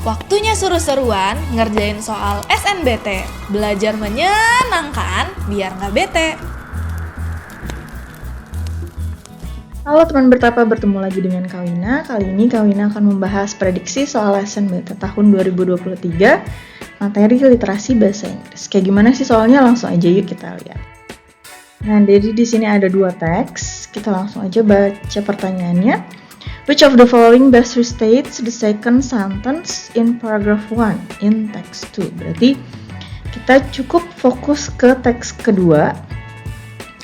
Waktunya seru-seruan ngerjain soal SNBT. Belajar menyenangkan biar nggak bete. Halo teman bertapa, bertemu lagi dengan Kawina. Kali ini Kawina akan membahas prediksi soal SNBT tahun 2023, materi literasi bahasa Inggris. Kayak gimana sih soalnya? Langsung aja yuk kita lihat. Nah, jadi di sini ada 2 teks. Kita langsung aja baca pertanyaannya. Which of the following best restates the second sentence in paragraph 1 in text 2? Berarti kita cukup fokus ke teks kedua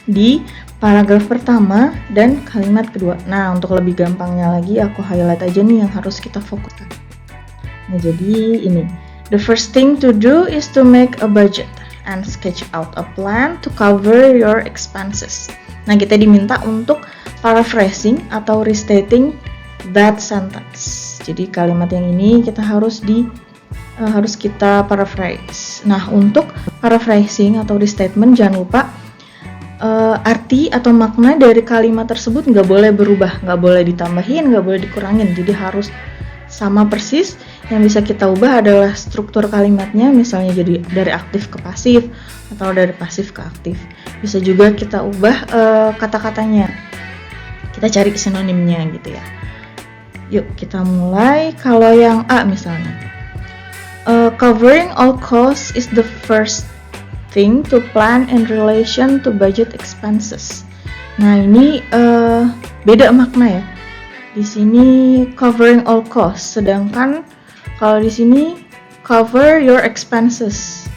di paragraf pertama dan kalimat kedua. Nah, untuk lebih gampangnya lagi aku highlight aja nih yang harus kita fokuskan. Nah, jadi ini. The first thing to do is to make a budget and sketch out a plan to cover your expenses. Nah, kita diminta untuk paraphrasing atau restating that sentence. Jadi kalimat yang ini kita harus kita paraphrase. Nah, untuk paraphrasing atau restatement jangan lupa arti atau makna dari kalimat tersebut nggak boleh berubah, nggak boleh ditambahin, nggak boleh dikurangin. Jadi harus sama persis. Yang bisa kita ubah adalah struktur kalimatnya, misalnya jadi dari aktif ke pasif atau dari pasif ke aktif. Bisa juga kita ubah kata-katanya. Kita cari sinonimnya gitu ya. Yuk kita mulai. Kalau yang A misalnya, covering all costs is the first thing to plan in relation to budget expenses. Nah, ini beda makna ya. Di sini covering all costs, sedangkan kalau di sini cover your expenses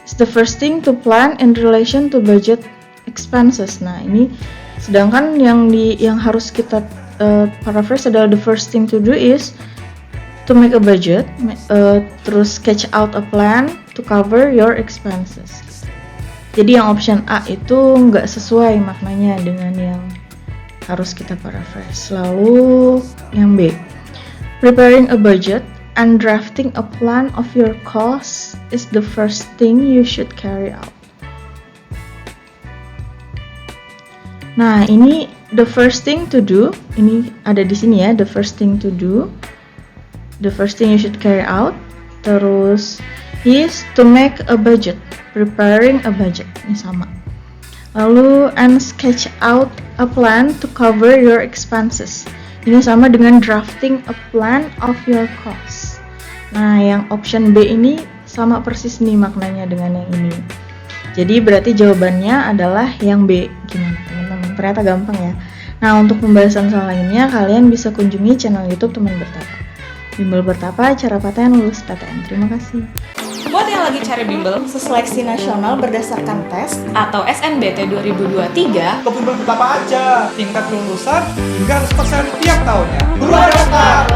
is the first thing to plan in relation to budget expenses. Nah, ini sedangkan yang harus kita paraphrase adalah the first thing to do is to make a budget, terus sketch out a plan to cover your expenses. Jadi yang option A itu nggak sesuai maknanya dengan yang harus kita paraphrase. Lalu yang B, preparing a budget and drafting a plan of your costs is the first thing you should carry out. Nah, ini the first thing to do, ini ada di sini ya, the first thing to do, the first thing you should carry out, terus is to make a budget, preparing a budget, ini sama. Lalu and sketch out a plan to cover your expenses, ini sama dengan drafting a plan of your costs. Nah, yang option B ini sama persis nih maknanya dengan yang ini. Jadi berarti jawabannya adalah yang B. Gimana teman-teman? Ternyata gampang ya. Nah, untuk pembahasan soal lainnya, kalian bisa kunjungi channel YouTube Teman Bertapa. Bimbel Bertapa, cara PTN lulus PTN. Terima kasih. Buat yang lagi cari bimbel seleksi nasional berdasarkan tes atau SNBT 2023, ke Bimbel Bertapa aja. Tingkat kelulusan hingga 100% tiap tahunnya. Daftar,